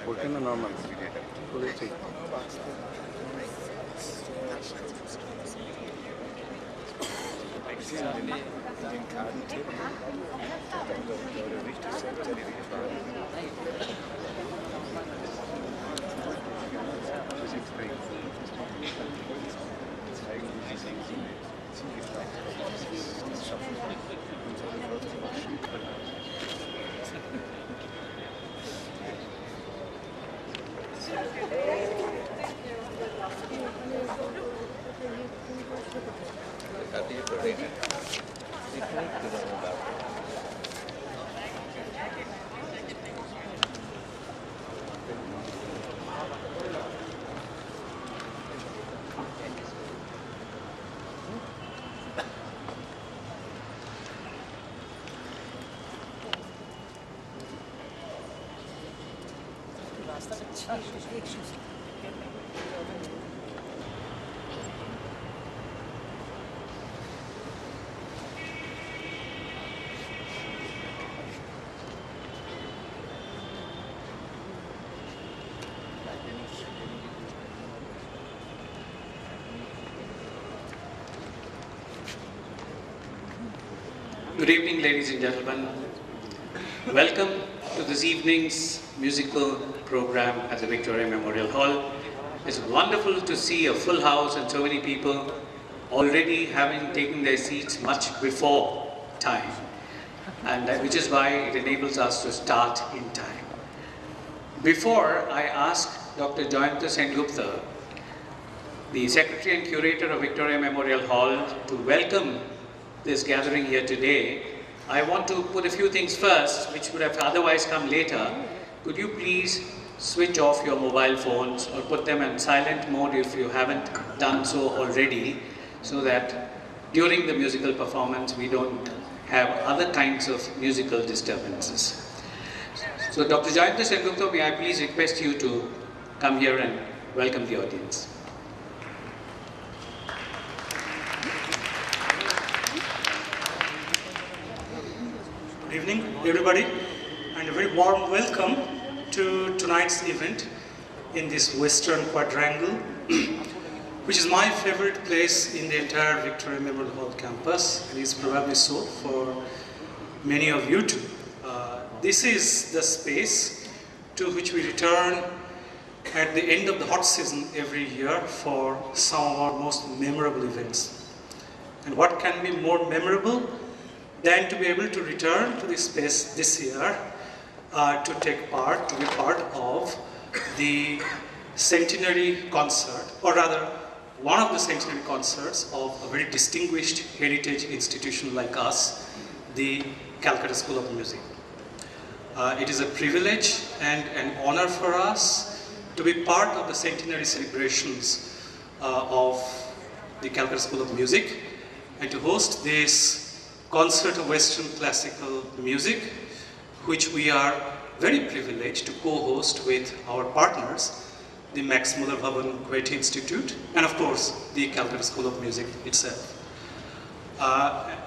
Volcano normal. Den kargen Tipp, der wichtigste Television war. Das ist extrem. Zeigen, wie sie Zielgestalt das schaffen. Unsere Leute machen. Good evening, ladies and gentlemen. Welcome to this evening's musical program at the Victoria Memorial Hall. It's wonderful to see a full house and so many people already having taken their seats much before time, and which is why it enables us to start in time. Before I ask Dr. Jayanta Sengupta, the Secretary and Curator of Victoria Memorial Hall, to welcome this gathering here today, I want to put a few things first, which would have otherwise come later. Could you please switch off your mobile phones or put them in silent mode if you haven't done so already, so that during the musical performance we don't have other kinds of musical disturbances. So Dr. Jayanta Sengupta, may I please request you to come here and welcome the audience. Good evening, everybody, and a very warm welcome to tonight's event in this Western Quadrangle, which is my favorite place in the entire Victoria Memorial Hall campus, and is probably so for many of you too. This is the space to which we return at the end of the hot season every year for some of our most memorable events. And what can be more memorable than to be able to return to this space this year to be part of the centenary concert, or rather one of the centenary concerts of a very distinguished heritage institution like us, the Kolkata School of Music. It is a privilege and an honor for us to be part of the centenary celebrations of the Kolkata School of Music and to host this concert of Western classical music, which we are very privileged to co-host with our partners, the Max Muller Bhavan Goethe Institute, and of course, the Kolkata School of Music itself.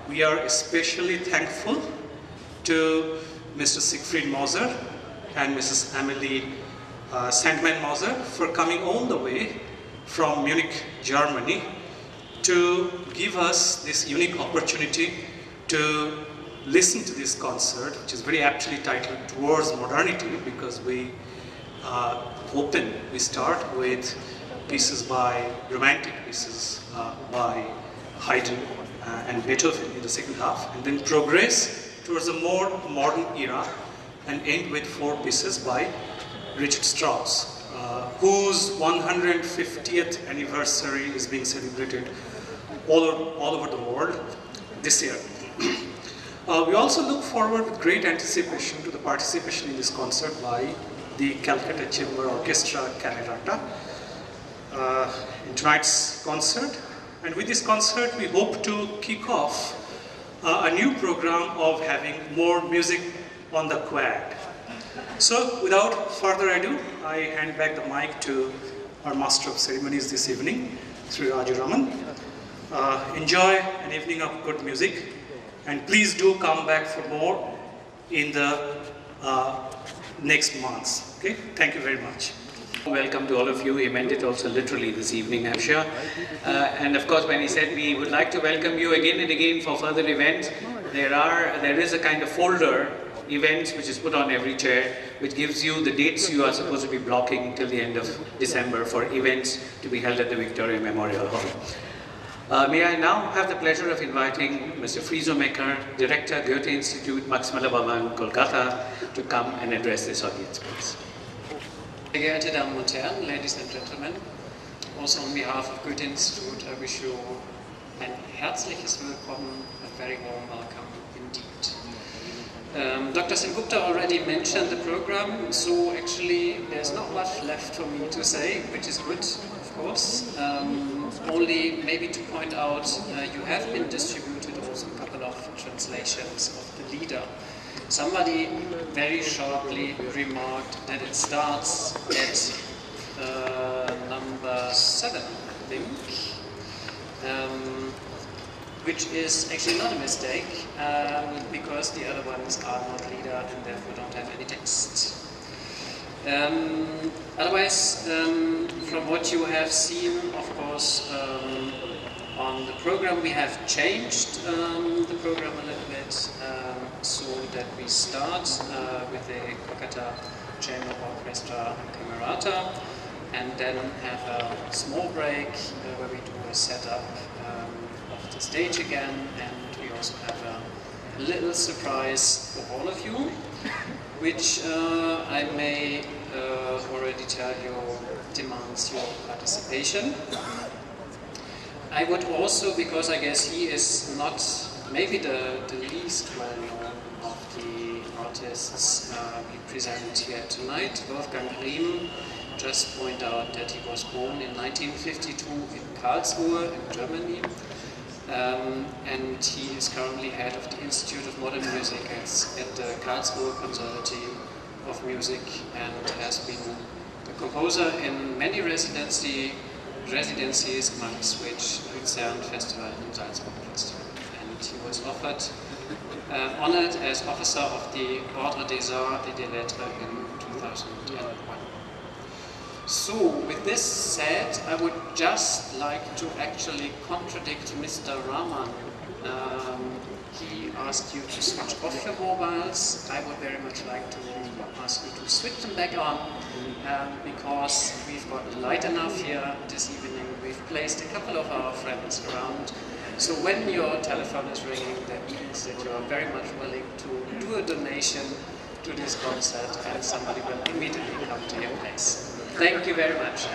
We are especially thankful to Mr. Siegfried Moser and Mrs. Amelie Sandman-Moser for coming all the way from Munich, Germany, to give us this unique opportunity to listen to this concert, which is very aptly titled Towards Modernity, because we start with romantic pieces by Haydn and Beethoven in the second half, and then progress towards a more modern era and end with 4 pieces by Richard Strauss. whose 150th anniversary is being celebrated all over the world this year. We also look forward with great anticipation to the participation in this concert by the Calcutta Chamber Orchestra Camerata in tonight's concert. And with this concert, we hope to kick off a new program of having more music on the quad. So, without further ado, I hand back the mic to our Master of Ceremonies this evening, Sri Raju Raman. Enjoy an evening of good music, and please do come back for more in the next months. Okay? Thank you very much. Welcome to all of you. He meant it also literally this evening, I'm sure. And of course, when he said we would like to welcome you again and again for further events, there is a kind of folder, events, which is put on every chair, which gives you the dates you are supposed to be blocking till the end of December for events to be held at the Victoria Memorial Hall. May I now have the pleasure of inviting Mr. Frizo Mekar, Director, Goethe Institute, Maximala Bhavan, Kolkata, to come and address this audience, please. Sehr geehrte Damen und Herren, ladies and gentlemen, also on behalf of Goethe Institute, I wish you ein herzliches Willkommen, a very warm welcome indeed. Dr. Sengupta already mentioned the program, so actually there's not much left for me to say, which is good, of course. Only maybe to point out, you have been distributed also a couple of translations of the leader. Somebody very sharply remarked that it starts at number 7, I think, which is actually not a mistake, because the other ones are not leader and therefore don't have any text. Otherwise, from what you have seen, of course, on the program, we have changed the program a little bit, so that we start with the Kolkata Chamber Orchestra Camerata, and then have a small break where we do a setup of the stage again, and we also have a little surprise for all of you, which I may already tell you demands your participation. I would also, because I guess he is not maybe the least well known of the artists we present here tonight, Wolfgang Riem, just point out that he was born in 1952 in Karlsruhe in Germany, and he is currently head of the Institute of Modern Music at the Karlsruhe Conservatory of Music, and has been a composer in many residencies, amongst which Luzern Festival and Salzburg Festival. And he was honored as officer of the Ordre des Arts et des Lettres in 2001. So, with this said, I would just like to actually contradict Mr. Raman. He asked you to switch off your mobiles. I would very much like to ask you to switch them back on, because we've got light enough here this evening. We've placed a couple of our friends around. So when your telephone is ringing, that means that you are very much willing to do a donation to this concert, and somebody will immediately come to your place. Thank you very much.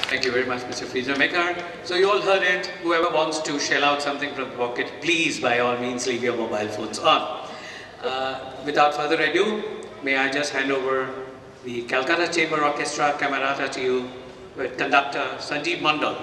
Thank you very much, Mr. Frizo Mekar. So you all heard it. Whoever wants to shell out something from the pocket, please, by all means, leave your mobile phones on. Without further ado, may I just hand over the Calcutta Chamber Orchestra Camerata to you with conductor Sanjeev Mandal.